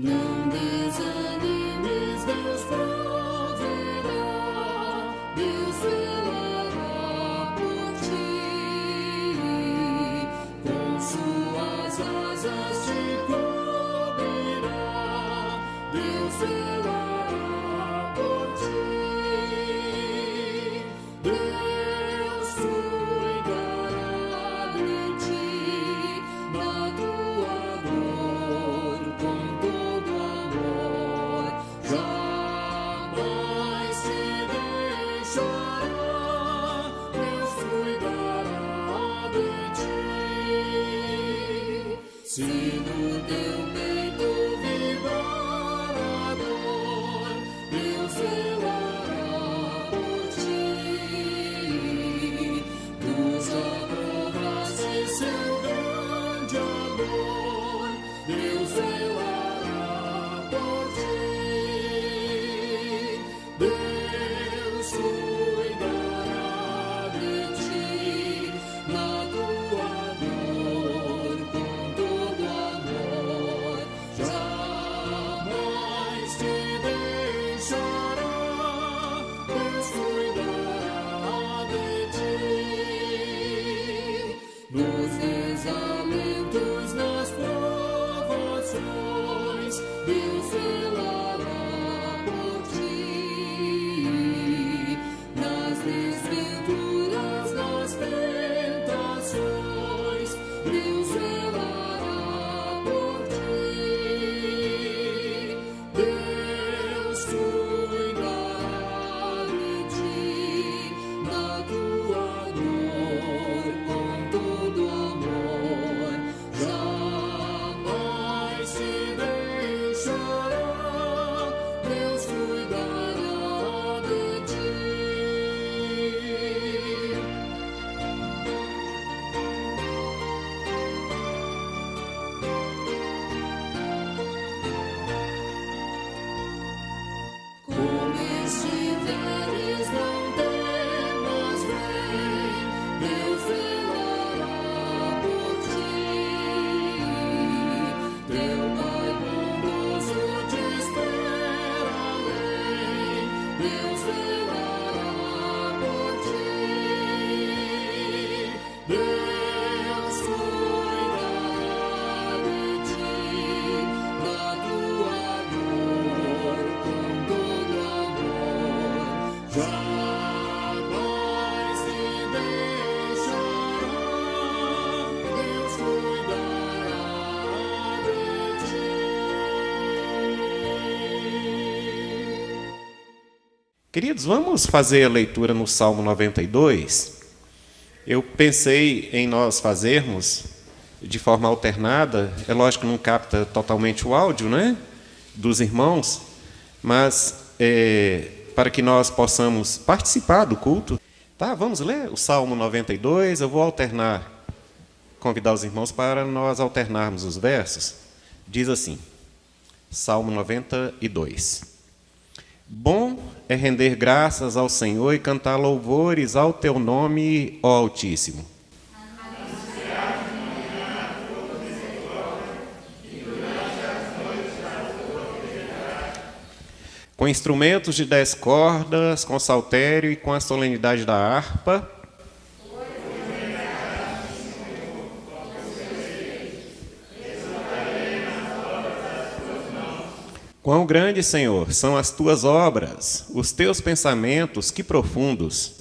Não desanimes, Deus proverá, Deus velará por ti, com suas asas te cobrirá, Deus velará por ti, Deus cuidará de ti, na tua dor, com todo amor, jamais te deixará, Deus cuidará de ti. Se no teu peito vibrar a dor, Deus velará por ti. Tu já provaste seu grande amor, Deus velará por ti. Deus cuidará de ti, na tua dor, com todo amor, jamais te deixará, Deus cuidará de ti. Nos desalentos, nas provações, Deus velará por ti. Nas desventuras, nas tentações, Deus velará por ti. Deus cuidará de ti, na tua dor, com todo amor, jamais te deixará, Deus cuidará de ti. Como estiveres, não temas, vem, Deus velará por ti. Teu Pai bondoso te espera além, Deus velará por ti. Deus cuidará de ti, na tua dor, com todo amor, jamais te deixará, Deus cuidará de ti. Queridos, vamos fazer a leitura no Salmo 92. Eu pensei em nós fazermos de forma alternada. É lógico que não capta totalmente o áudio, né, dos irmãos, mas para que nós possamos participar do culto. Tá, vamos ler o Salmo 92. Eu vou alternar, convidar os irmãos para nós alternarmos os versos. Diz assim, Salmo 92. Bom é render graças ao Senhor e cantar louvores ao teu nome, ó Altíssimo. Com instrumentos de 10 cordas, com saltério e com a solenidade da harpa. Quão grande, Senhor, são as tuas obras, os teus pensamentos, que profundos.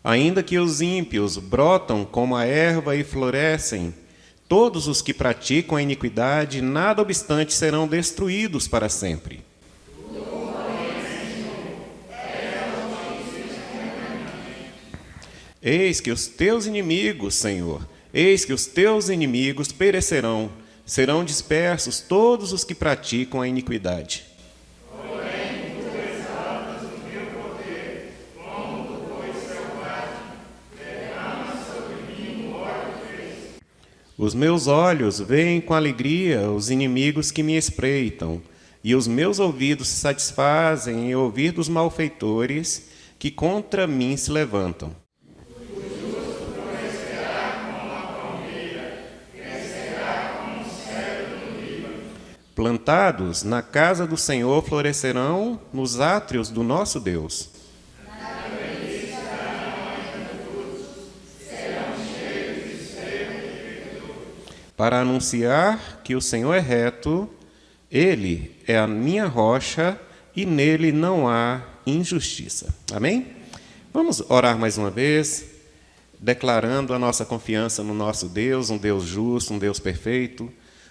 Ainda que os ímpios brotam como a erva e florescem, todos os que praticam a iniquidade, nada obstante, serão destruídos para sempre. Eis que os teus inimigos, Senhor, eis que os teus inimigos perecerão, serão dispersos todos os que praticam a iniquidade. Porém, tu exaltas o meu poder, como tu pois selvagem, derrama sobre mim o óleo fresco. Os meus olhos veem com alegria os inimigos que me espreitam, e os meus ouvidos se satisfazem em ouvir dos malfeitores que contra mim se levantam. O justo prosperará plantados na casa do Senhor, florescerão nos átrios do nosso Deus. Para anunciar que o Senhor é reto, Ele é a minha rocha e nele não há injustiça. Amém? Vamos orar mais uma vez, declarando a nossa confiança no nosso Deus, um Deus justo, um Deus perfeito,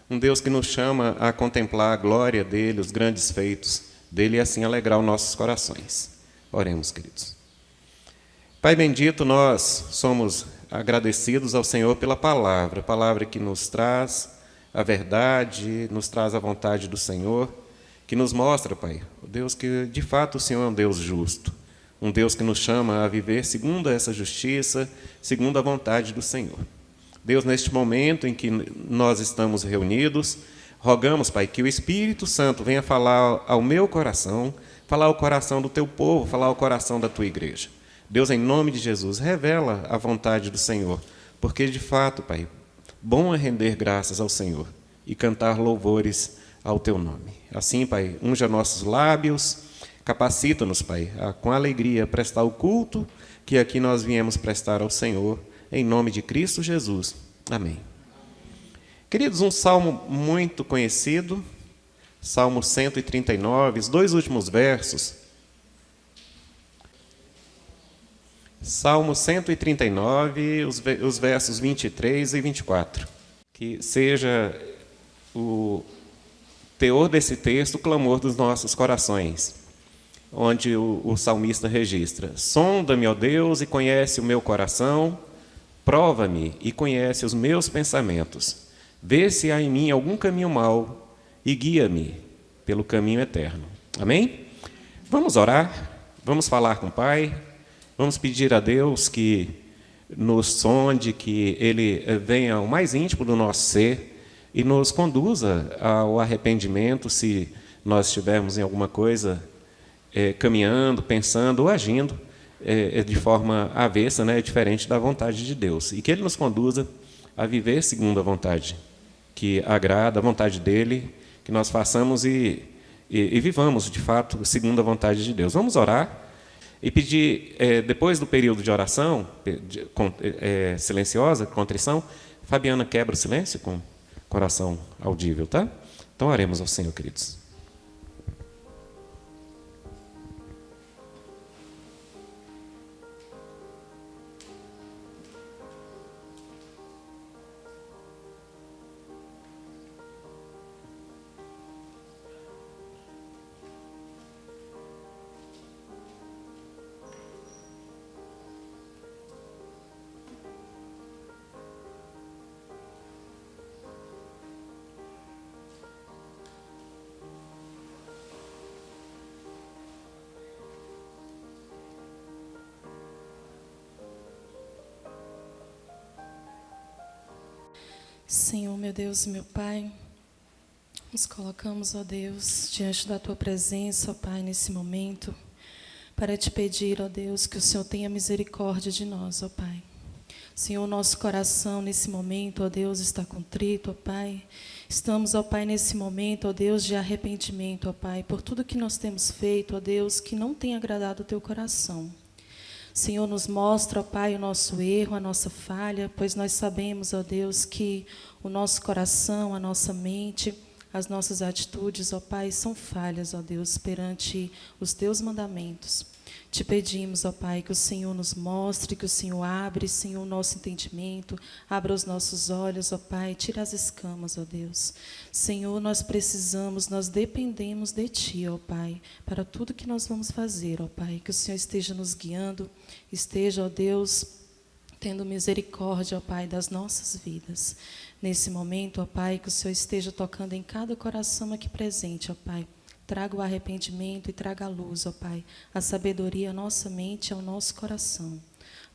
um Deus que nos chama a contemplar a glória dEle, os grandes feitos dEle e assim alegrar os nossos corações. Oremos, queridos. Pai bendito, nós somos agradecidos ao Senhor pela palavra que nos traz a verdade, nos traz a vontade do Senhor, que nos mostra, Pai, o Deus que de fato o Senhor é um Deus justo, um Deus que nos chama a viver segundo essa justiça, segundo a vontade do Senhor. Deus, neste momento em que nós estamos reunidos, rogamos, Pai, que o Espírito Santo venha falar ao meu coração, falar ao coração do teu povo, falar ao coração da tua igreja. Deus, em nome de Jesus, revela a vontade do Senhor, porque, de fato, Pai, bom é render graças ao Senhor e cantar louvores ao teu nome. Assim, Pai, unja nossos lábios, capacita-nos, Pai, a, com alegria, prestar o culto que aqui nós viemos prestar ao Senhor, em nome de Cristo Jesus. Amém. Queridos, um salmo muito conhecido, Salmo 139, os dois últimos versos. Salmo 139, os versos 23 e 24. Que seja o teor desse texto o clamor dos nossos corações, onde o salmista registra: sonda-me, ó Deus, e conhece o meu coração, prova-me e conhece os meus pensamentos, vê se há em mim algum caminho mau e guia-me pelo caminho eterno. Amém? Vamos orar, vamos falar com o Pai. Vamos pedir a Deus que nos sonde, que Ele venha ao mais íntimo do nosso ser e nos conduza ao arrependimento, se nós estivermos em alguma coisa caminhando, pensando ou agindo de forma avessa, diferente da vontade de Deus. E que Ele nos conduza a viver segundo a vontade que agrada, a vontade dEle, que nós façamos e vivamos, de fato, segundo a vontade de Deus. Vamos orar. E pedir, depois do período de oração silenciosa, contrição, Fabiana quebra o silêncio com coração audível, tá? Então, oremos ao Senhor, queridos. Senhor, meu Deus e meu Pai, nos colocamos, ó Deus, diante da Tua presença, ó Pai, nesse momento, para Te pedir, ó Deus, que o Senhor tenha misericórdia de nós, ó Pai. Senhor, nosso coração nesse momento, ó Deus, está contrito, ó Pai. Estamos, ó Pai, nesse momento, ó Deus, de arrependimento, ó Pai, por tudo que nós temos feito, ó Deus, que não tem agradado o Teu coração. Senhor, nos mostra, ó Pai, o nosso erro, a nossa falha, pois nós sabemos, ó Deus, que o nosso coração, a nossa mente, as nossas atitudes, ó Pai, são falhas, ó Deus, perante os Teus mandamentos. Te pedimos, ó Pai, que o Senhor nos mostre, que o Senhor abre, Senhor, o nosso entendimento, abra os nossos olhos, ó Pai, tira as escamas, ó Deus. Senhor, nós precisamos, nós dependemos de Ti, ó Pai, para tudo que nós vamos fazer, ó Pai, que o Senhor esteja nos guiando, esteja, ó Deus, tendo misericórdia, ó Pai, das nossas vidas. Nesse momento, ó Pai, que o Senhor esteja tocando em cada coração aqui presente, ó Pai. Traga o arrependimento e traga a luz, ó Pai, a sabedoria à nossa mente e ao nosso coração.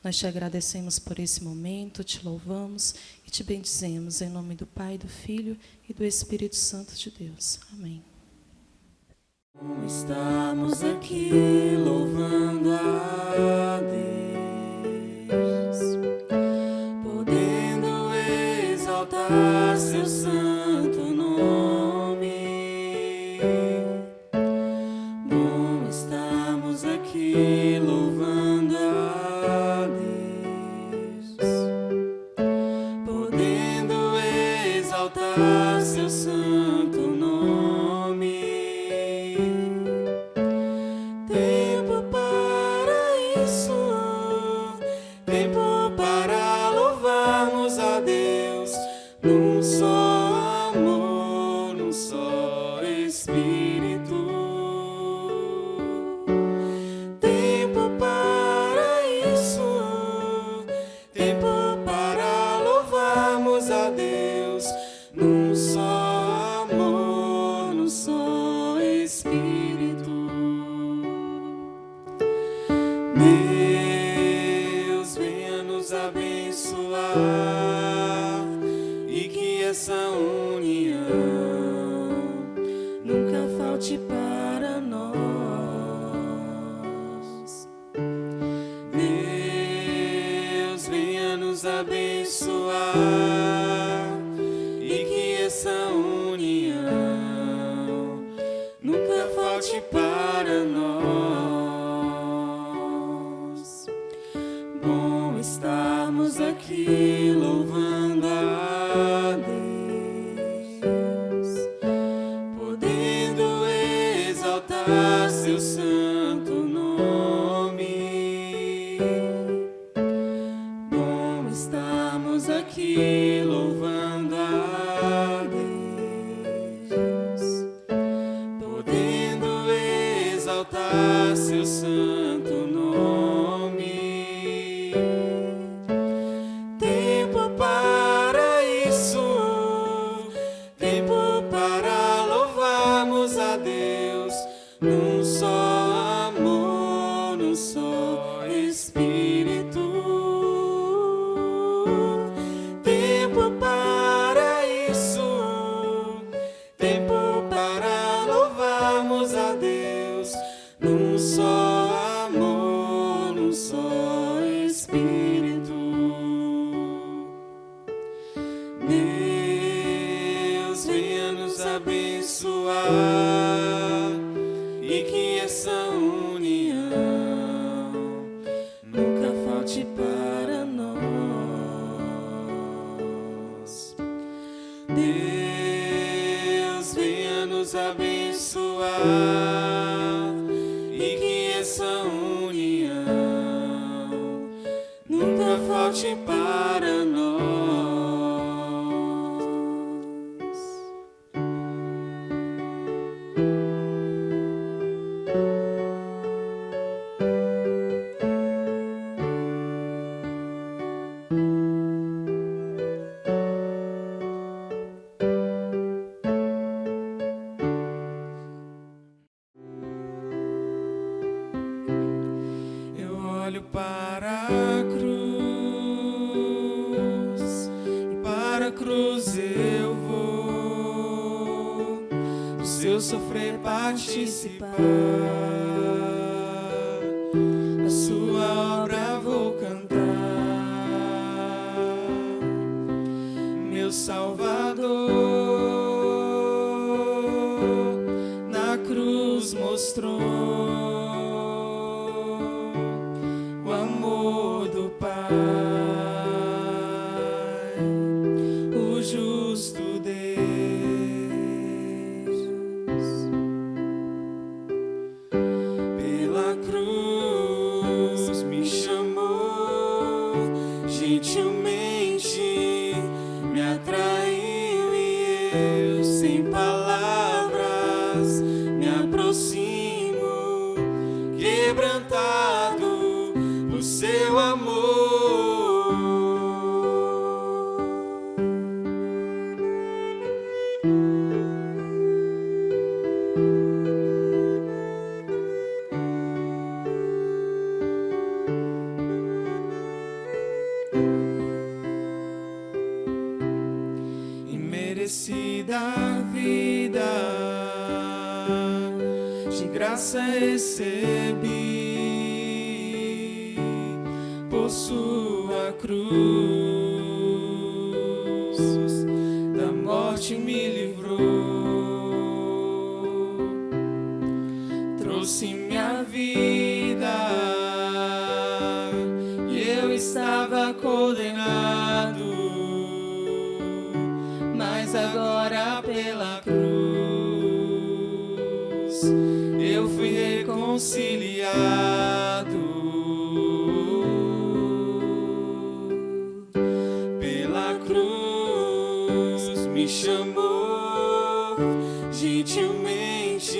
Nós Te agradecemos por esse momento, Te louvamos e Te bendizemos em nome do Pai, do Filho e do Espírito Santo de Deus. Amém. Estamos aqui louvando a Deus, podendo exaltar Seu santo nome. e que essa união nunca falte para nós. Bom estarmos aqui louvando a Deus, podendo exaltar seu santo nome. Bom estarmos aqui louvando a Deus, podendo exaltar seu santo nome. Tempo para isso, tempo para louvarmos a Deus num só amor, num só Espírito. Tempo para isso, tempo para louvarmos a Deus num só amor, num só Espírito. Deus, venha nos abençoar e que essa união nunca falte para nós. Deus, venha nos abençoar e que essa união nunca falte para nós. Eu olho para a cruz e para a cruz eu vou do seu sofrer participar, a sua obra vou cantar. Meu Salvador na cruz mostrou o amor do Pai, o justo Deus. Pela cruz me chamou, gentilmente me atraiu e eu, sem palavras, me aproximo, quebrantado por seu amor. Imerecida vida, de graça recebi, por sua cruz, da morte me livrou, trouxe minha vida, e eu estava condenado, mas agora pela cruz eu fui reconciliado. Pela cruz me chamou, gentilmente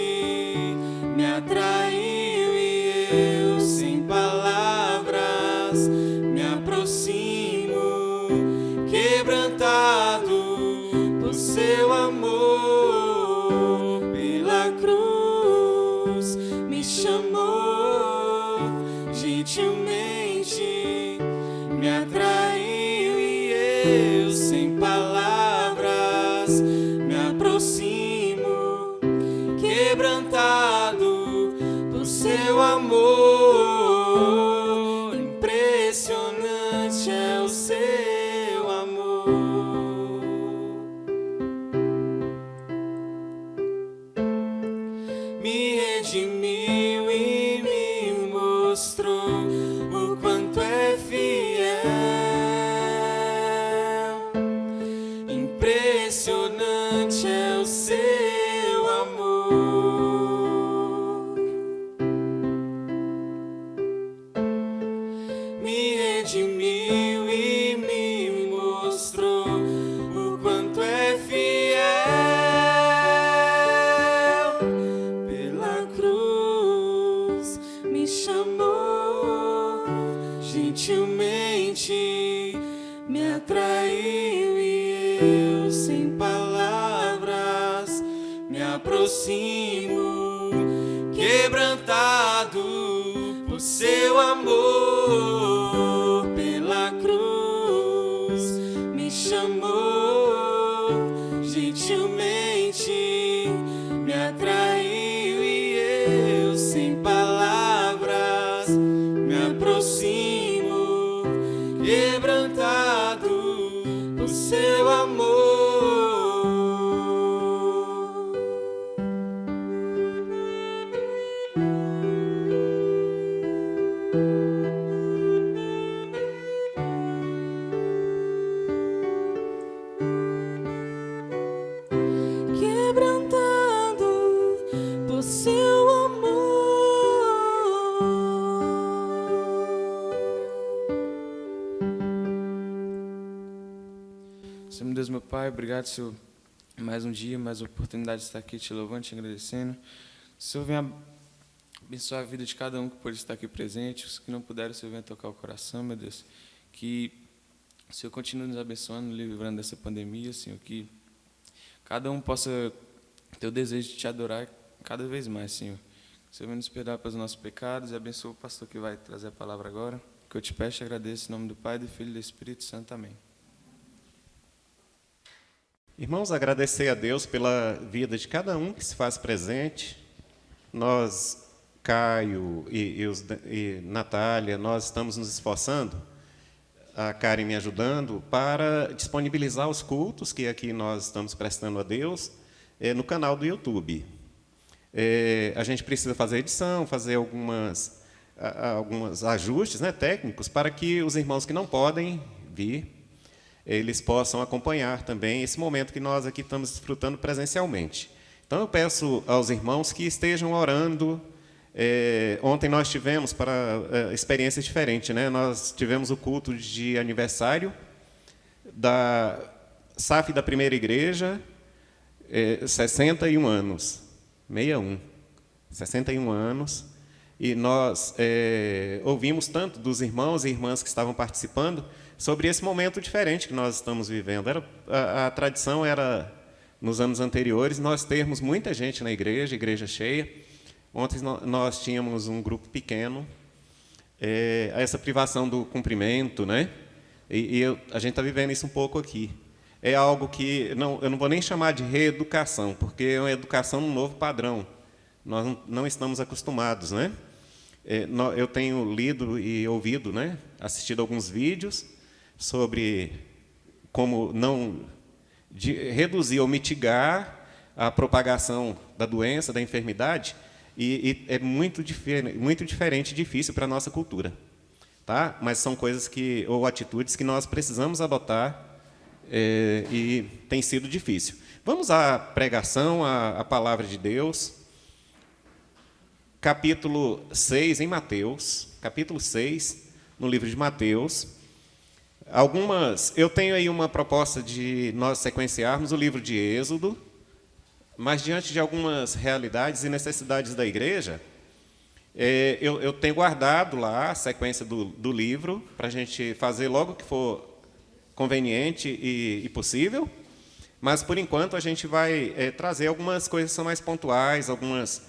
me atraiu e eu, sem palavras, me aproximo, quebrantado por seu amor. Pela cruz me chamou, gentilmente me atraiu e eu, sem palavras, me aproximo, quebrantado por seu amor. Impressionante é o seu amor. redimiu e me mostrou o quanto é fiel. Pela cruz me chamou, gentilmente me atraiu e eu, sem palavras, me aproximo, quebrantado por seu amor. Pela cruz me chamou, gentilmente me atraiu e eu, sem palavras, me aproximo, quebrantado por seu amor. Quebrantado por seu amor. Senhor Deus, meu Pai, obrigado, Senhor, mais um dia, mais uma oportunidade de estar aqui te louvando, te agradecendo. Senhor, venha abençoar a vida de cada um que pode estar aqui presente, os que não puderam, Senhor, venha tocar o coração, meu Deus, que o Senhor continue nos abençoando, nos livrando dessa pandemia, Senhor, que cada um possa ter o desejo de te adorar cada vez mais, Senhor. Que o Senhor venha nos perdoar pelos nossos pecados e abençoe o pastor que vai trazer a palavra agora. Que eu te peço e agradeço em nome do Pai, do Filho e do Espírito Santo. Amém. Irmãos, agradecer a Deus pela vida de cada um que se faz presente. Nós, Caio e Natália, nós estamos nos esforçando, a Karen me ajudando, para disponibilizar os cultos que aqui nós estamos prestando a Deus no canal do YouTube. A gente precisa fazer edição, fazer alguns ajustes, né, técnicos, para que os irmãos que não podem vir, eles possam acompanhar também esse momento que nós aqui estamos desfrutando presencialmente. Então, eu peço aos irmãos que estejam orando. Ontem nós tivemos, para experiências diferentes, né? Nós tivemos o culto de aniversário da SAF da Primeira Igreja, 61 anos, 61 anos, e nós ouvimos tanto dos irmãos e irmãs que estavam participando sobre esse momento diferente que nós estamos vivendo. A tradição era, nos anos anteriores, nós termos muita gente na igreja cheia. Ontem nós tínhamos um grupo pequeno, essa privação do cumprimento, né? A gente está vivendo isso um pouco aqui. É algo que eu não vou nem chamar de reeducação, porque é uma educação num novo padrão. Nós não estamos acostumados, né? Eu tenho lido e ouvido, né? Assistido alguns vídeos sobre como não reduzir ou mitigar a propagação da doença, da enfermidade, e é muito diferente e difícil para a nossa cultura. Tá? Mas são coisas ou atitudes que nós precisamos adotar, e tem sido difícil. Vamos à pregação, à palavra de Deus. Capítulo 6, em Mateus. Capítulo 6, no livro de Mateus. Eu tenho aí uma proposta de nós sequenciarmos o livro de Êxodo, mas diante de algumas realidades e necessidades da igreja, eu tenho guardado lá a sequência do livro para a gente fazer logo que for conveniente e possível, mas, por enquanto, a gente vai trazer algumas coisas que são mais pontuais, algumas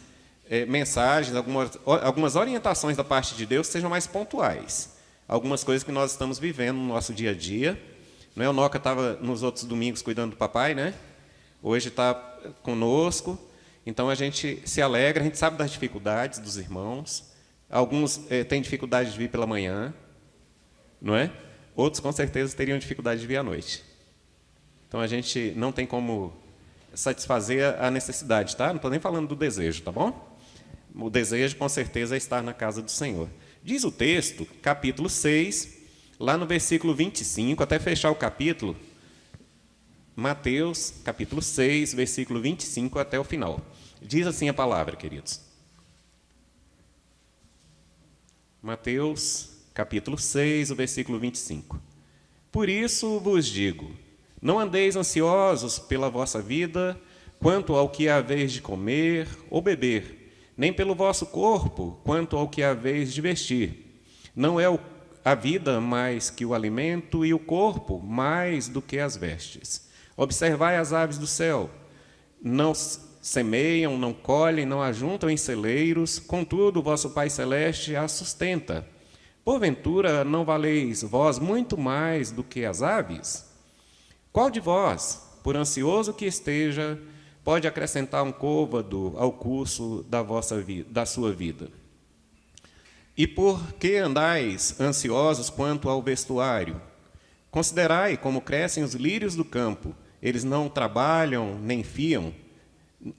mensagens, algumas orientações da parte de Deus que sejam mais pontuais. Algumas coisas que nós estamos vivendo no nosso dia a dia. Não é? O Noca estava nos outros domingos cuidando do papai, né? Hoje está conosco. Então, a gente se alegra, a gente sabe das dificuldades dos irmãos. Alguns têm dificuldade de vir pela manhã, não é? Outros, com certeza, teriam dificuldade de vir à noite. Então, a gente não tem como satisfazer a necessidade, tá? Não estou nem falando do desejo, tá bom? O desejo, com certeza, é estar na casa do Senhor. Diz o texto, capítulo 6, lá no versículo 25, até fechar o capítulo, Mateus, capítulo 6, versículo 25 até o final. Diz assim a palavra, queridos. Mateus, capítulo 6, o versículo 25. Por isso vos digo, não andeis ansiosos pela vossa vida, quanto ao que haveis de comer ou beber, nem pelo vosso corpo, quanto ao que haveis de vestir. Não é a vida mais que o alimento, e o corpo mais do que as vestes. Observai as aves do céu, não semeiam, não colhem, não ajuntam em celeiros, contudo, vosso Pai Celeste as sustenta. Porventura, não valeis vós muito mais do que as aves? Qual de vós, por ansioso que esteja, pode acrescentar um côvado ao curso da sua vida? E por que andais ansiosos quanto ao vestuário? Considerai como crescem os lírios do campo, eles não trabalham nem fiam.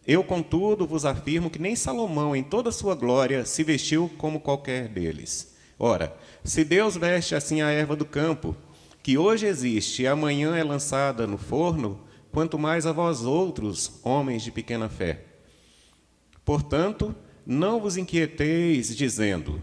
Eu, contudo, vos afirmo que nem Salomão, em toda a sua glória, se vestiu como qualquer deles. Ora, se Deus veste assim a erva do campo, que hoje existe e amanhã é lançada no forno, quanto mais a vós outros, homens de pequena fé. Portanto, não vos inquieteis, dizendo,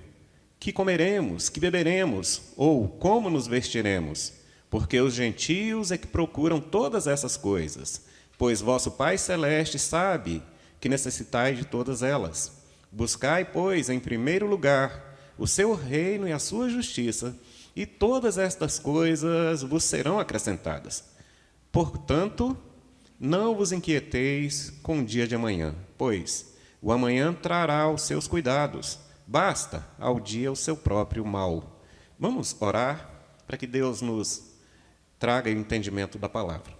que comeremos, que beberemos, ou como nos vestiremos? Porque os gentios é que procuram todas essas coisas, pois vosso Pai Celeste sabe que necessitais de todas elas. Buscai, pois, em primeiro lugar, o seu reino e a sua justiça, e todas estas coisas vos serão acrescentadas. Portanto, não vos inquieteis com o dia de amanhã, pois o amanhã trará os seus cuidados. Basta ao dia o seu próprio mal. Vamos orar para que Deus nos traga o entendimento da palavra.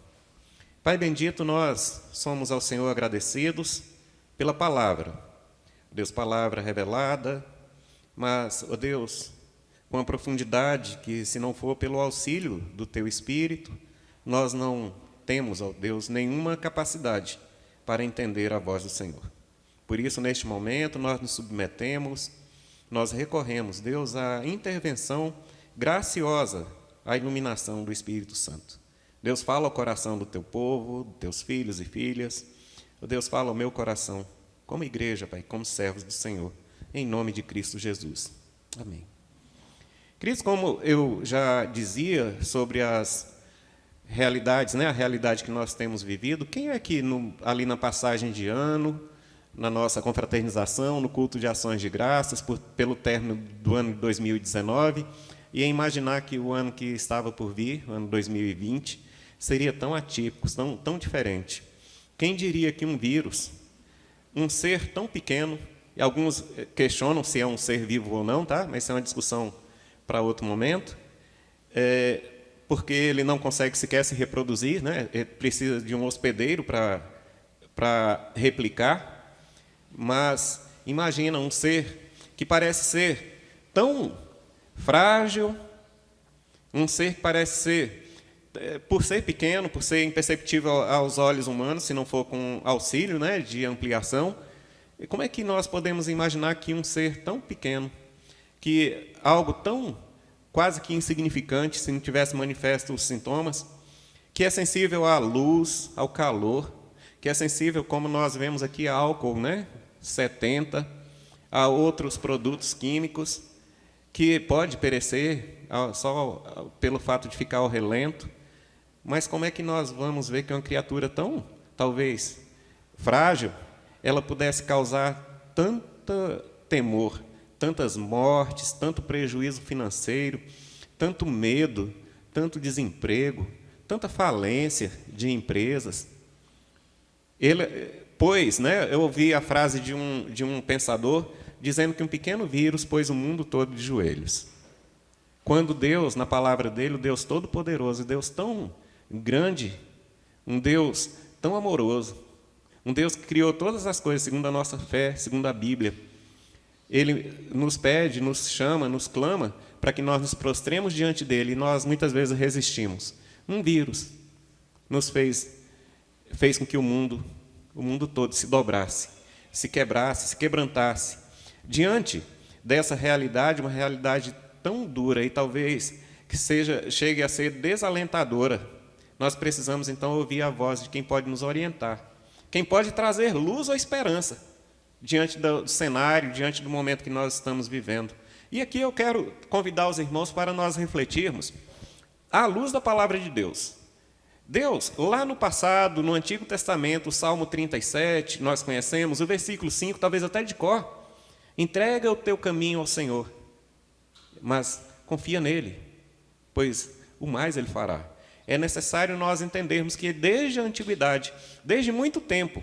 Pai bendito, nós somos ao Senhor agradecidos pela palavra. Deus, palavra revelada, mas, ó Deus, com a profundidade que, se não for pelo auxílio do Teu Espírito, nós não temos, ó Deus, nenhuma capacidade para entender a voz do Senhor. Por isso, neste momento, nós nos submetemos, nós recorremos, Deus, à intervenção graciosa, à iluminação do Espírito Santo. Deus, fala ao coração do Teu povo, dos Teus filhos e filhas. Deus, fala ao meu coração, como igreja, Pai, como servos do Senhor, em nome de Cristo Jesus. Amém. Queridos, como eu já dizia sobre as realidades, a realidade que nós temos vivido, quem é que ali na passagem de ano, na nossa confraternização, no culto de ações de graças, pelo término do ano de 2019, ia imaginar que o ano que estava por vir, o ano 2020, seria tão atípico, tão diferente? Quem diria que um vírus, um ser tão pequeno, e alguns questionam se é um ser vivo ou não, tá? Mas isso é uma discussão para outro momento, porque ele não consegue sequer se reproduzir, né? Ele precisa de um hospedeiro para replicar, mas imagina um ser que parece ser tão frágil, um ser que parece ser, por ser pequeno, por ser imperceptível aos olhos humanos, se não for com auxílio, né, de ampliação. E como é que nós podemos imaginar que um ser tão pequeno, que algo tão quase que insignificante, se não tivesse manifesto os sintomas, que é sensível à luz, ao calor, que é sensível, como nós vemos aqui, a álcool, né, 70, a outros produtos químicos, que pode perecer só pelo fato de ficar ao relento. Mas como é que nós vamos ver que uma criatura tão, talvez, frágil, ela pudesse causar tanto temor, tantas mortes, tanto prejuízo financeiro, tanto medo, tanto desemprego, tanta falência de empresas? Eu ouvi a frase de um pensador dizendo que um pequeno vírus pôs o mundo todo de joelhos. Quando Deus, na palavra dele, o Deus Todo-Poderoso, um Deus tão grande, um Deus tão amoroso, um Deus que criou todas as coisas segundo a nossa fé, segundo a Bíblia, Ele nos pede, nos chama, nos clama para que nós nos prostremos diante dele, e nós muitas vezes resistimos. Um vírus nos fez com que o mundo todo se dobrasse, se quebrasse, se quebrantasse. Diante dessa realidade, uma realidade tão dura e talvez que chegue a ser desalentadora, nós precisamos então ouvir a voz de quem pode nos orientar, quem pode trazer luz ou esperança diante do cenário, diante do momento que nós estamos vivendo. E aqui eu quero convidar os irmãos para nós refletirmos à luz da palavra de Deus. Deus, lá no passado, no Antigo Testamento, o Salmo 37, nós conhecemos, o versículo 5, talvez até de cor, entrega o teu caminho ao Senhor, mas confia nele, pois o mais ele fará. É necessário nós entendermos que desde a antiguidade, desde muito tempo,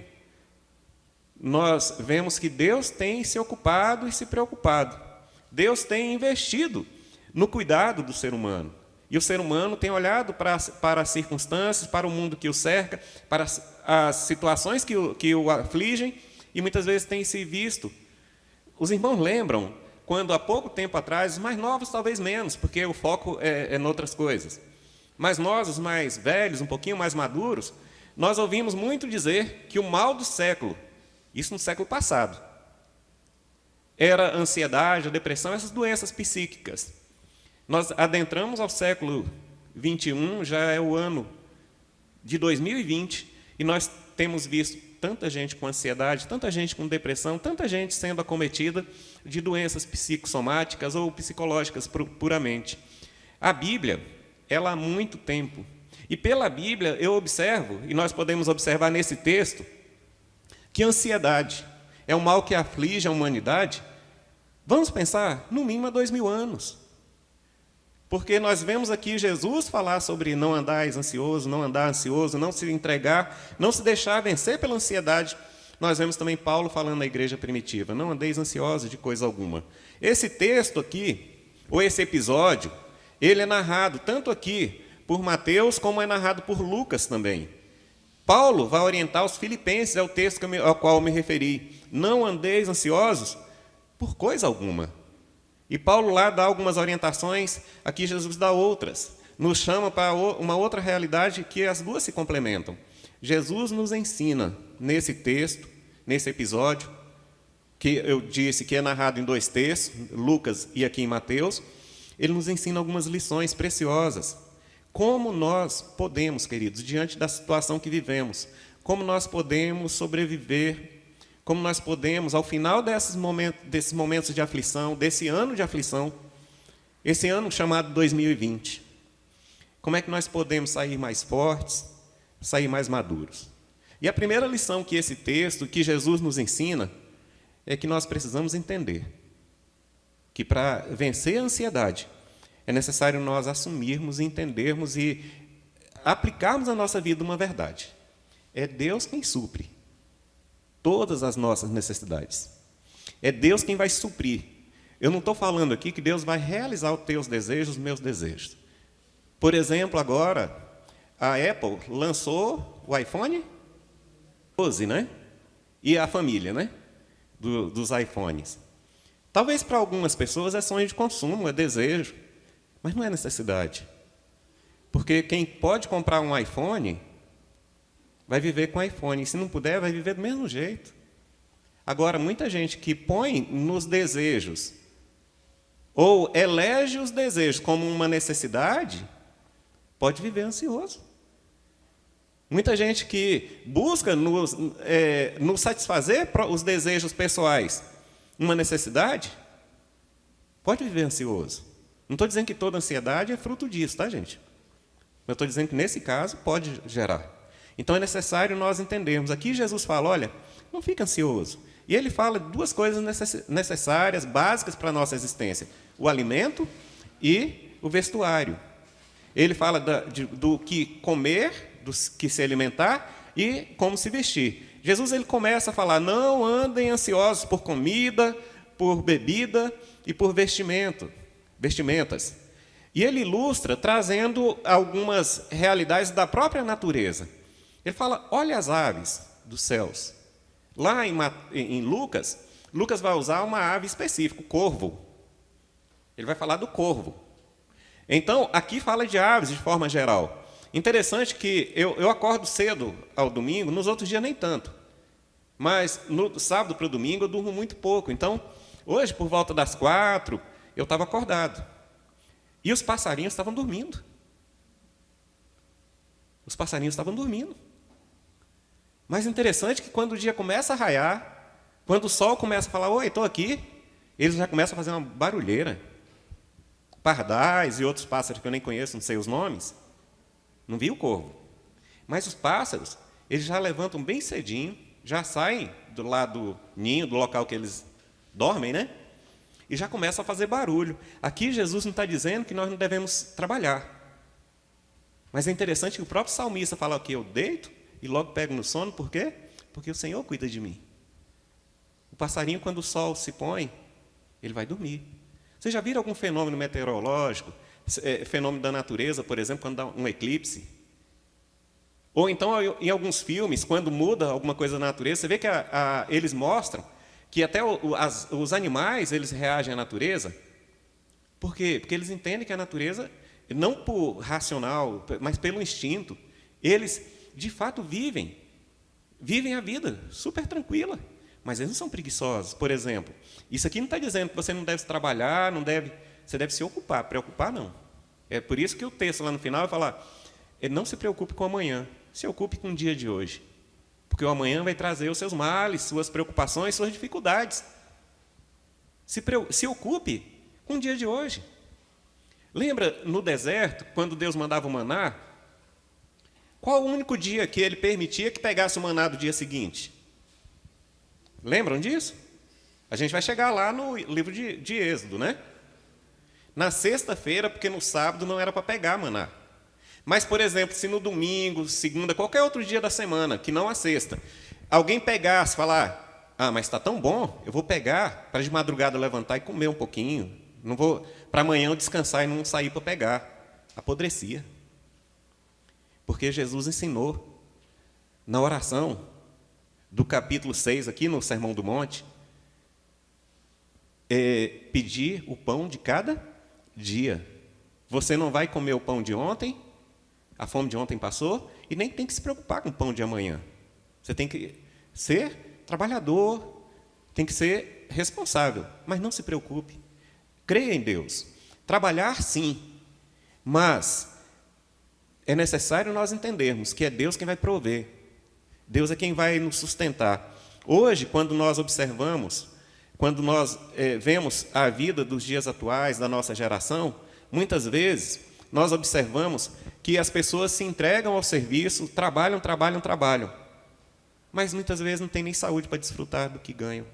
nós vemos que Deus tem se ocupado e se preocupado. Deus tem investido no cuidado do ser humano. E o ser humano tem olhado para as circunstâncias, para o mundo que o cerca, para as situações que o afligem, e muitas vezes tem se visto. Os irmãos lembram, quando há pouco tempo atrás, os mais novos talvez menos, porque o foco é em outras coisas. Mas nós, os mais velhos, um pouquinho mais maduros, nós ouvimos muito dizer que o mal do século, isso no século passado, era a ansiedade, a depressão, essas doenças psíquicas. Nós adentramos ao século 21, já é o ano de 2020, e nós temos visto tanta gente com ansiedade, tanta gente com depressão, tanta gente sendo acometida de doenças psicossomáticas ou psicológicas puramente. A Bíblia, ela há muito tempo, e pela Bíblia eu observo, e nós podemos observar nesse texto, que a ansiedade é um mal que aflige a humanidade, vamos pensar, no mínimo há 2000 anos. Porque nós vemos aqui Jesus falar sobre não andar ansioso, não andar ansioso, não se entregar, não se deixar vencer pela ansiedade. Nós vemos também Paulo falando na igreja primitiva, não andeis ansiosos de coisa alguma. Esse texto aqui, ou esse episódio, ele é narrado tanto aqui por Mateus, como é narrado por Lucas também. Paulo vai orientar os filipenses, é o texto ao qual eu me referi. Não andeis ansiosos por coisa alguma. E Paulo lá dá algumas orientações, aqui Jesus dá outras. Nos chama para uma outra realidade que as duas se complementam. Jesus nos ensina, nesse texto, nesse episódio, que eu disse que é narrado em 2 textos, Lucas e aqui em Mateus, ele nos ensina algumas lições preciosas. Como nós podemos, queridos, diante da situação que vivemos, como nós podemos sobreviver, como nós podemos, ao final desses momentos de aflição, desse ano de aflição, esse ano chamado 2020, como é que nós podemos sair mais fortes, sair mais maduros? E a primeira lição que esse texto, que Jesus nos ensina, é que nós precisamos entender que para vencer a ansiedade, é necessário nós assumirmos, entendermos e aplicarmos à nossa vida uma verdade. É Deus quem supre todas as nossas necessidades. É Deus quem vai suprir. Eu não estou falando aqui que Deus vai realizar os teus desejos, os meus desejos. Por exemplo, agora, a Apple lançou o iPhone 12, né? E a família, né? Dos iPhones. Talvez para algumas pessoas é sonho de consumo, é desejo, mas não é necessidade. Porque quem pode comprar um iPhone vai viver com iPhone. E se não puder, vai viver do mesmo jeito. Agora, muita gente que põe nos desejos, ou elege os desejos como uma necessidade, pode viver ansioso. Muita gente que busca nos satisfazer os desejos pessoais uma necessidade, pode viver ansioso. Não estou dizendo que toda ansiedade é fruto disso, tá, gente? Eu estou dizendo que, nesse caso, pode gerar. Então, é necessário nós entendermos. Aqui, Jesus fala, olha, não fica ansioso. E ele fala de 2 coisas necessárias, básicas para a nossa existência. O alimento e o vestuário. Ele fala do que comer, do que se alimentar e como se vestir. Jesus ele começa a falar, não andem ansiosos por comida, por bebida e por vestimentas. E ele ilustra trazendo algumas realidades da própria natureza. Ele fala, olha as aves dos céus. Lá em Lucas, Lucas vai usar uma ave específica, o corvo. Ele vai falar do corvo. Então, aqui fala de aves de forma geral. Interessante que eu acordo cedo ao domingo, nos outros dias nem tanto. Mas no sábado para o domingo eu durmo muito pouco. Então, hoje, por volta das 4, eu estava acordado. E os passarinhos estavam dormindo. Os passarinhos estavam dormindo. Mas interessante que quando o dia começa a raiar, Quando o sol começa a falar, oi, estou aqui, eles já começam a fazer uma barulheira. Pardais e outros pássaros que eu nem conheço, não sei os nomes, não vi o corvo. Mas os pássaros, eles já levantam bem cedinho, já saem do lado do ninho, do local que eles dormem, né? E já começam a fazer barulho. Aqui Jesus não está dizendo que nós não devemos trabalhar. Mas é interessante que o próprio salmista fala que eu deito e logo pego no sono, por quê? Porque o Senhor cuida de mim. O passarinho, quando o sol se põe, ele vai dormir. Vocês já viram algum fenômeno meteorológico, fenômeno da natureza, por exemplo, quando dá um eclipse? Ou então, em alguns filmes, quando muda alguma coisa da natureza, você vê que eles mostram que até os animais eles reagem à natureza. Por quê? Porque eles entendem que a natureza, não por racional, mas pelo instinto, eles, de fato, vivem a vida super tranquila. Mas eles não são preguiçosos. Por exemplo, isso aqui não está dizendo que você não deve trabalhar, você deve se ocupar. Preocupar, não. É por isso que o texto lá no final vai falar, não se preocupe com o amanhã, se ocupe com o dia de hoje. Porque o amanhã vai trazer os seus males, suas preocupações, suas dificuldades. Se ocupe com o dia de hoje. Lembra, no deserto, quando Deus mandava o maná, qual o único dia que ele permitia que pegasse o maná do dia seguinte? Lembram disso? A gente vai chegar lá no livro de Êxodo, né? Na sexta-feira, porque no sábado não era para pegar maná. Mas, por exemplo, se no domingo, segunda, qualquer outro dia da semana, que não a sexta, alguém pegasse, falar, mas está tão bom, eu vou pegar para de madrugada levantar e comer um pouquinho. Não vou para amanhã eu descansar e não sair para pegar. Apodrecia. Porque Jesus ensinou na oração do capítulo 6, aqui no Sermão do Monte, pedir o pão de cada dia. Você não vai comer o pão de ontem, a fome de ontem passou, e nem tem que se preocupar com o pão de amanhã. Você tem que ser trabalhador, tem que ser responsável, mas não se preocupe. Creia em Deus. Trabalhar, sim, mas é necessário nós entendermos que é Deus quem vai prover. Deus é quem vai nos sustentar. Hoje, quando nós observamos, quando nós vemos a vida dos dias atuais, da nossa geração, muitas vezes nós observamos que as pessoas se entregam ao serviço, trabalham, mas muitas vezes não têm nem saúde para desfrutar do que ganham,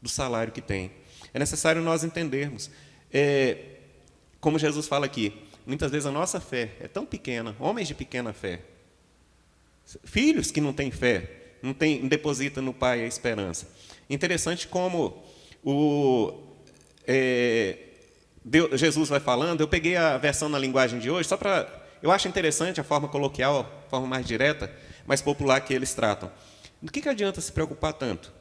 do salário que têm. É necessário nós entendermos. Como Jesus fala aqui, muitas vezes a nossa fé é tão pequena, homens de pequena fé, filhos que não têm fé, não depositam no Pai a esperança. Interessante como Jesus vai falando, eu peguei a versão na linguagem de hoje, eu acho interessante a forma coloquial, a forma mais direta, mais popular que eles tratam. Do que adianta se preocupar tanto?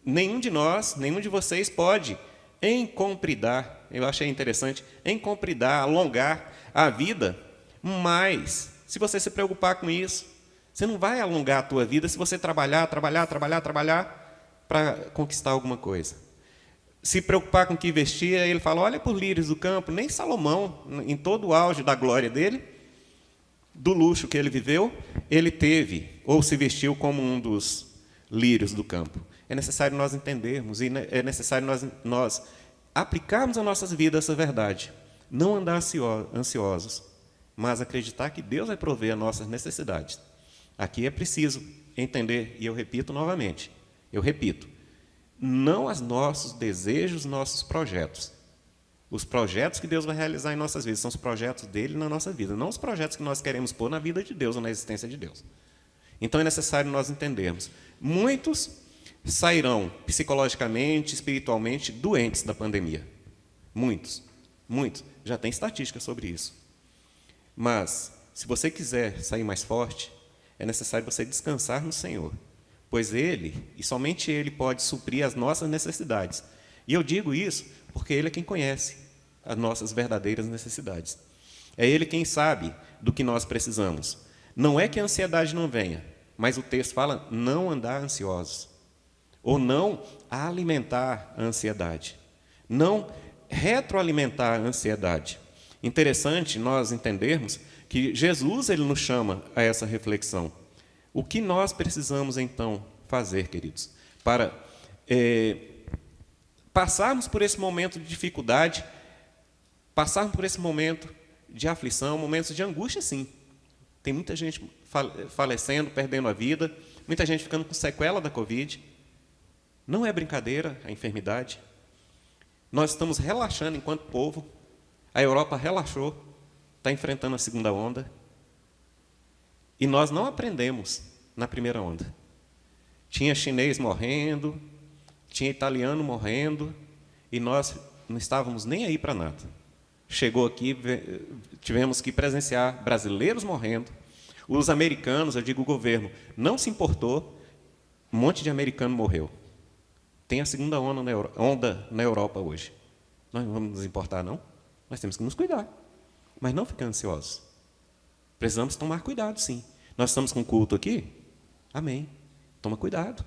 Nenhum de nós, nenhum de vocês pode encompridar, eu achei interessante, encompridar, alongar a vida, mas se você se preocupar com isso, você não vai alongar a tua vida se você trabalhar para conquistar alguma coisa. Se preocupar com o que vestir, ele fala, olha por lírios do campo, nem Salomão, em todo o auge da glória dele, do luxo que ele viveu, ele teve, ou se vestiu como um dos lírios do campo. É necessário nós entendermos, e é necessário nós aplicarmos a nossas vidas essa verdade. Não andar ansiosos, mas acreditar que Deus vai prover as nossas necessidades. Aqui é preciso entender, e eu repito novamente, não os nossos desejos, nossos projetos. Os projetos que Deus vai realizar em nossas vidas são os projetos dele na nossa vida, não os projetos que nós queremos pôr na vida de Deus ou na existência de Deus. Então é necessário nós entendermos. Muitos sairão psicologicamente, espiritualmente doentes da pandemia. Muitos. Já tem estatística sobre isso. Mas, se você quiser sair mais forte, é necessário você descansar no Senhor, pois Ele, e somente Ele, pode suprir as nossas necessidades. E eu digo isso porque Ele é quem conhece as nossas verdadeiras necessidades. É Ele quem sabe do que nós precisamos. Não é que a ansiedade não venha, mas o texto fala não andar ansiosos, ou não alimentar a ansiedade, não retroalimentar a ansiedade. Interessante nós entendermos que Jesus ele nos chama a essa reflexão. O que nós precisamos, então, fazer, queridos? para passarmos por esse momento de dificuldade, passarmos por esse momento de aflição, momentos de angústia, sim. Tem muita gente falecendo, perdendo a vida, muita gente ficando com sequela da Covid. Não é brincadeira a enfermidade. Nós estamos relaxando enquanto povo. A Europa relaxou, está enfrentando a segunda onda. E nós não aprendemos na primeira onda. Tinha chinês morrendo, tinha italiano morrendo, e nós não estávamos nem aí para nada. Chegou aqui, tivemos que presenciar brasileiros morrendo. Os americanos, eu digo o governo, não se importou, um monte de americano morreu. Tem a segunda onda na Europa hoje. Nós não vamos nos importar, não? Nós temos que nos cuidar, mas não ficar ansiosos. Precisamos tomar cuidado, sim. Nós estamos com culto aqui? Amém. Toma cuidado.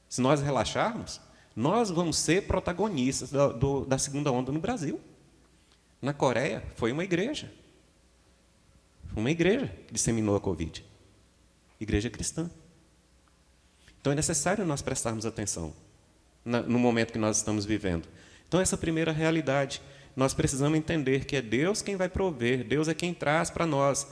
Se nós relaxarmos, nós vamos ser protagonistas da segunda onda no Brasil. Na Coreia, foi uma igreja. Uma igreja que disseminou a Covid. Igreja cristã. Então, é necessário nós prestarmos atenção no momento que nós estamos vivendo. Então, essa primeira realidade, nós precisamos entender que é Deus quem vai prover, Deus é quem traz para nós,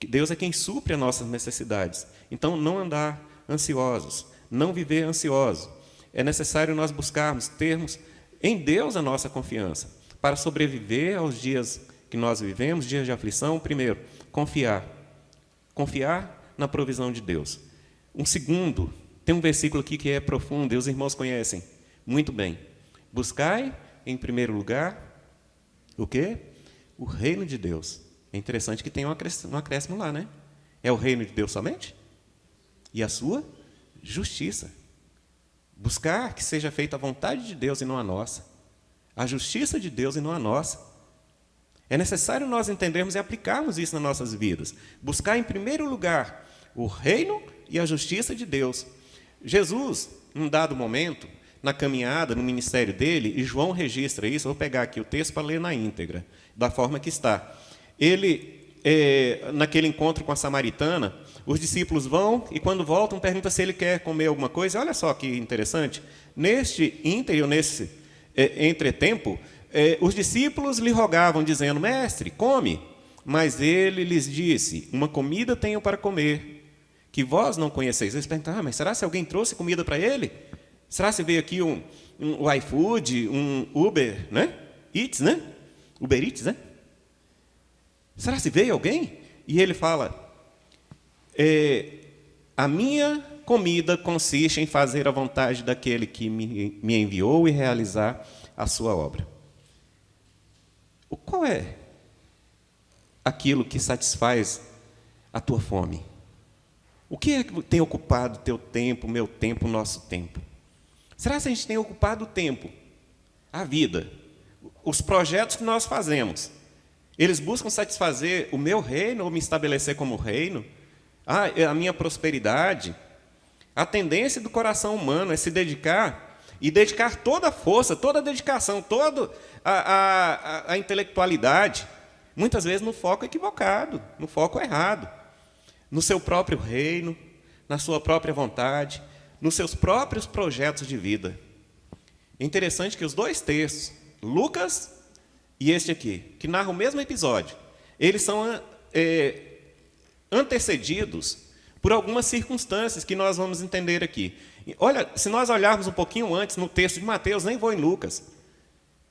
Deus é quem supre as nossas necessidades. Então, não andar ansiosos, não viver ansioso. É necessário nós buscarmos, termos em Deus a nossa confiança, para sobreviver aos dias que nós vivemos, dias de aflição. Primeiro, confiar. Confiar na provisão de Deus. Um segundo, tem um versículo aqui que é profundo, e os irmãos conhecem muito bem. Buscai, em primeiro lugar, o quê? O reino de Deus. É interessante que tem um acréscimo lá, né? É o reino de Deus somente? E a sua justiça. Buscar que seja feita a vontade de Deus e não a nossa. A justiça de Deus e não a nossa. É necessário nós entendermos e aplicarmos isso nas nossas vidas. Buscar em primeiro lugar o reino e a justiça de Deus. Jesus, num dado momento, na caminhada, no ministério dele, e João registra isso, eu vou pegar aqui o texto para ler na íntegra, da forma que está. Ele, naquele encontro com a samaritana, os discípulos vão e, quando voltam, perguntam se ele quer comer alguma coisa. Olha só que interessante. Neste ínterim, nesse entretempo, os discípulos lhe rogavam, dizendo: Mestre, come. Mas ele lhes disse: Uma comida tenho para comer, que vós não conheceis. Eles perguntaram: mas será que alguém trouxe comida para ele? Será que veio aqui um iFood, um Uber, né? Eats, né? Uber Eats, né? Será que veio alguém? E ele fala: a minha comida consiste em fazer a vontade daquele que me enviou e realizar a sua obra. Qual é aquilo que satisfaz a tua fome? O que é que tem ocupado o teu tempo, o meu tempo, o nosso tempo? Será que a gente tem ocupado o tempo, a vida, os projetos que nós fazemos? Eles buscam satisfazer o meu reino ou me estabelecer como reino? A minha prosperidade? A tendência do coração humano é se dedicar e dedicar toda a força, toda a dedicação, toda a intelectualidade, muitas vezes no foco equivocado, no foco errado, no seu próprio reino, na sua própria vontade, nos seus próprios projetos de vida. É interessante que os dois textos, Lucas e este aqui, que narram o mesmo episódio, eles são antecedidos por algumas circunstâncias que nós vamos entender aqui. Olha, se nós olharmos um pouquinho antes no texto de Mateus, nem vou em Lucas.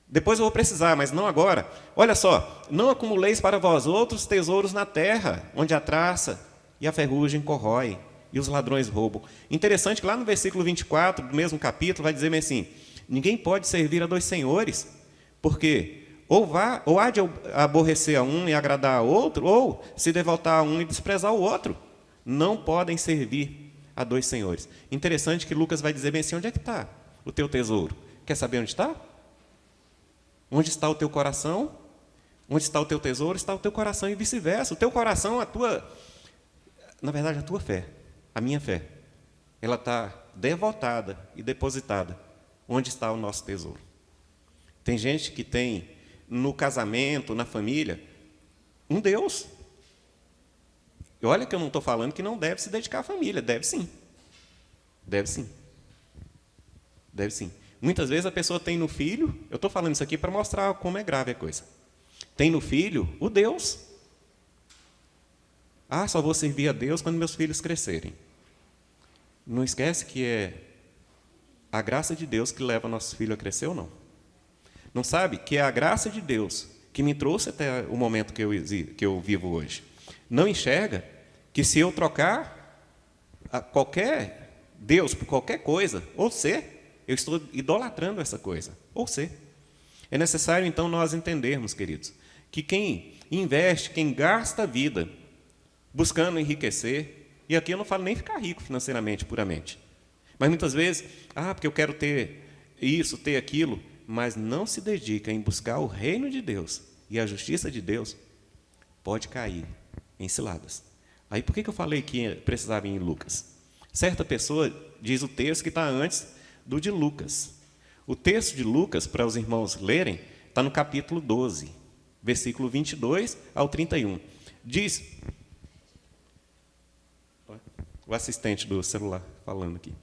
Depois eu vou precisar, mas não agora. Olha só: não acumuleis para vós outros tesouros na terra, onde a traça e a ferrugem corrói e os ladrões roubam. Interessante que lá no versículo 24 do mesmo capítulo vai dizer assim: ninguém pode servir a dois senhores, porque ou há de aborrecer a um e agradar a outro, ou se devotar a um e desprezar o outro. Não podem servir a dois senhores. Interessante que Lucas vai dizer bem assim: onde é que está o teu tesouro? Quer saber onde está? Onde está o teu coração? Onde está o teu tesouro, está o teu coração, e vice-versa. O teu coração, na verdade, a tua fé, a minha fé, ela está devotada e depositada onde está o nosso tesouro. Tem gente que tem no casamento, na família, um Deus. E olha que eu não estou falando que não deve se dedicar à família, deve sim. Deve sim. Deve sim. Muitas vezes a pessoa tem no filho, eu estou falando isso aqui para mostrar como é grave a coisa. Tem no filho o Deus. Ah, só vou servir a Deus quando meus filhos crescerem. Não esquece que é a graça de Deus que leva nosso filho a crescer ou não. Não sabe que é a graça de Deus que me trouxe até o momento que eu vivo hoje. Não enxerga que se eu trocar qualquer Deus por qualquer coisa, ou ser, eu estou idolatrando essa coisa, ou ser. É necessário, então, nós entendermos, queridos, que quem investe, quem gasta a vida buscando enriquecer, e aqui eu não falo nem ficar rico financeiramente, puramente, mas muitas vezes, porque eu quero ter isso, ter aquilo, mas não se dedica em buscar o reino de Deus e a justiça de Deus, pode cair em ciladas. Aí por que eu falei que precisava ir em Lucas? Certa pessoa diz o texto que está antes do de Lucas. O texto de Lucas, para os irmãos lerem, está no capítulo 12, versículo 22 ao 31. Diz, o assistente do celular falando aqui.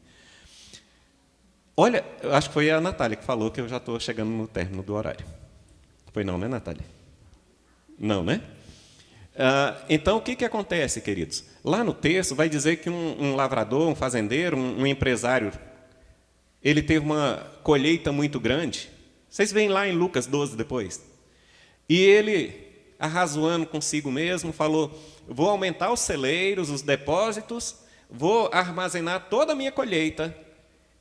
Olha, eu acho que foi a Natália que falou que eu já estou chegando no término do horário. Foi não, né, Natália? Não, né? Então, o que acontece, queridos? Lá no texto vai dizer que um lavrador, um fazendeiro, um empresário, ele teve uma colheita muito grande. Vocês veem lá em Lucas 12 depois. E ele, arrazoando consigo mesmo, falou, vou aumentar os celeiros, os depósitos, vou armazenar toda a minha colheita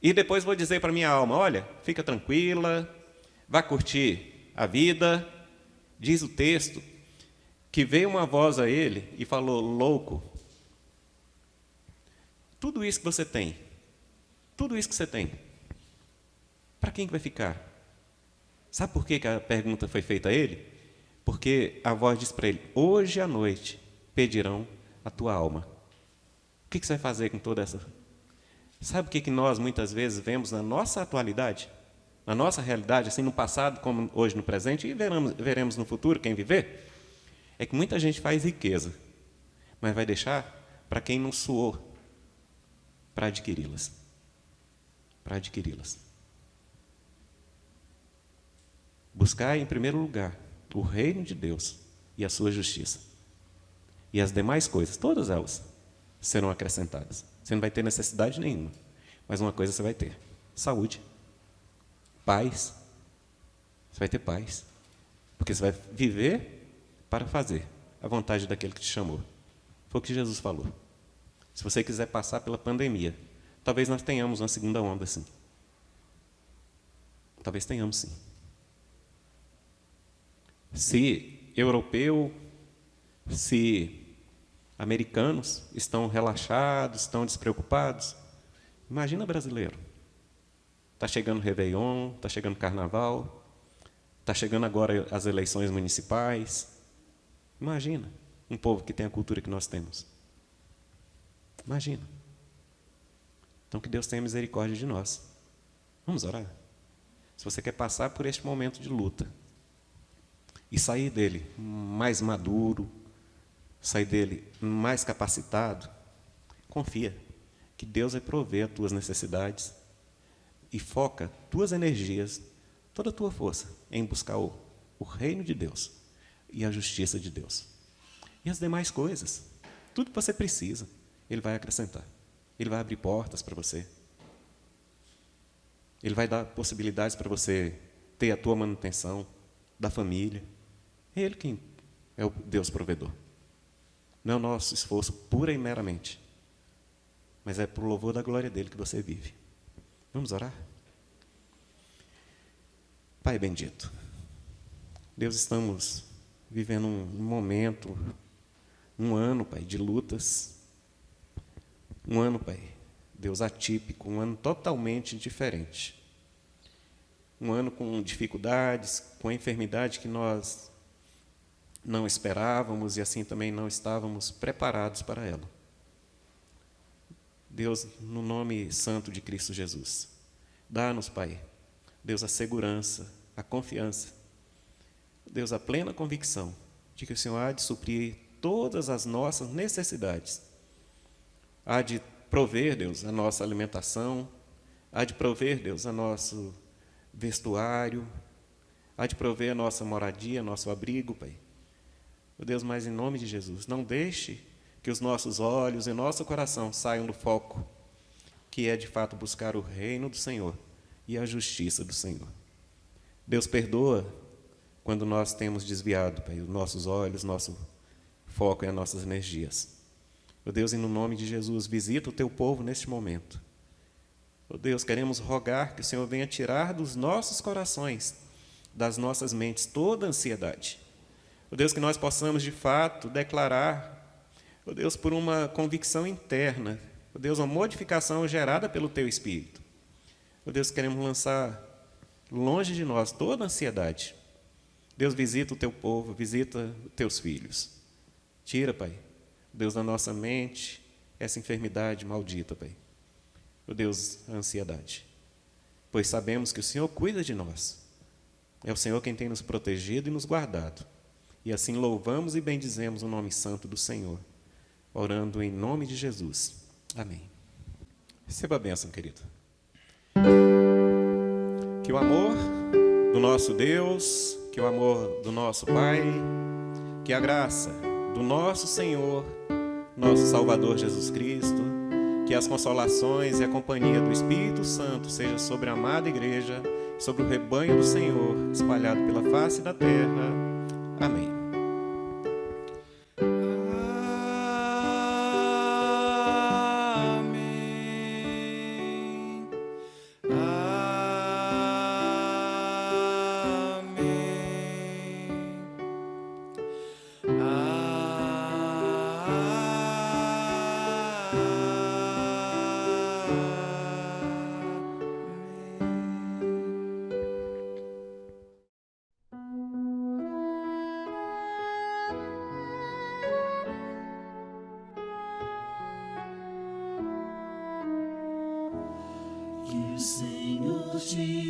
e depois vou dizer para minha alma, olha, fica tranquila, vá curtir a vida. Diz o texto que veio uma voz a ele e falou, louco, tudo isso que você tem, para quem que vai ficar? Sabe por que a pergunta foi feita a ele? Porque a voz disse para ele, hoje à noite pedirão a tua alma. O que você vai fazer com toda essa... Sabe o que nós muitas vezes vemos na nossa atualidade? Na nossa realidade, assim no passado como hoje no presente, e veremos no futuro, quem viver? É que muita gente faz riqueza, mas vai deixar para quem não suou para adquiri-las. Buscar em primeiro lugar o reino de Deus e a sua justiça. E as demais coisas, todas elas, serão acrescentadas. Você não vai ter necessidade nenhuma, mas uma coisa você vai ter: saúde, paz. Você vai ter paz, porque você vai viver para fazer a vontade daquele que te chamou. Foi o que Jesus falou. Se você quiser passar pela pandemia, talvez nós tenhamos uma segunda onda, sim. Talvez tenhamos, sim. Se europeu, se americanos estão relaxados, estão despreocupados, imagina brasileiro. Está chegando o Réveillon, está chegando o Carnaval, está chegando agora as eleições municipais. Imagina um povo que tem a cultura que nós temos. Imagina. Então, que Deus tenha misericórdia de nós. Vamos orar? Se você quer passar por este momento de luta e sair dele mais maduro, sair dele mais capacitado, confia que Deus vai prover as tuas necessidades e foca tuas energias, toda a tua força em buscar o reino de Deus e a justiça de Deus. E as demais coisas, tudo que você precisa, Ele vai acrescentar. Ele vai abrir portas para você. Ele vai dar possibilidades para você ter a tua manutenção da família. É Ele quem é o Deus provedor. Não é o nosso esforço pura e meramente, mas é por louvor da glória dEle que você vive. Vamos orar? Pai bendito, Deus, estamos vivendo um momento, um ano, Pai, de lutas, um ano, Pai, Deus, atípico, um ano totalmente diferente, um ano com dificuldades, com a enfermidade que nós não esperávamos e assim também não estávamos preparados para ela. Deus, no nome santo de Cristo Jesus, dá-nos, Pai, Deus, a segurança, a confiança, Deus, a plena convicção de que o Senhor há de suprir todas as nossas necessidades, há de prover, Deus, a nossa alimentação, há de prover, Deus, a nosso vestuário, há de prover a nossa moradia, nosso abrigo, Pai. Ó Deus, mas em nome de Jesus, não deixe que os nossos olhos e nosso coração saiam do foco, que é de fato buscar o reino do Senhor e a justiça do Senhor. Deus, perdoa quando nós temos desviado, Pai, os nossos olhos, nosso foco e as nossas energias. Ó Deus, e no nome de Jesus, visita o teu povo neste momento. Ó Deus, queremos rogar que o Senhor venha tirar dos nossos corações, das nossas mentes, toda a ansiedade. Ó Deus, que nós possamos de fato declarar, ó Deus, por uma convicção interna, ó Deus, uma modificação gerada pelo teu Espírito. Ó Deus, queremos lançar longe de nós toda a ansiedade. Deus, visita o teu povo, visita os teus filhos. Tira, Pai, Deus, da nossa mente essa enfermidade maldita, Pai. Ó Deus, a ansiedade. Pois sabemos que o Senhor cuida de nós. É o Senhor quem tem nos protegido e nos guardado. E assim louvamos e bendizemos o nome santo do Senhor, orando em nome de Jesus. Amém. Receba a bênção, querido. Que o amor do nosso Deus, que o amor do nosso Pai, que a graça do nosso Senhor, nosso Salvador Jesus Cristo, que as consolações e a companhia do Espírito Santo seja sobre a amada igreja, sobre o rebanho do Senhor, espalhado pela face da terra. Amém. Que o Senhor te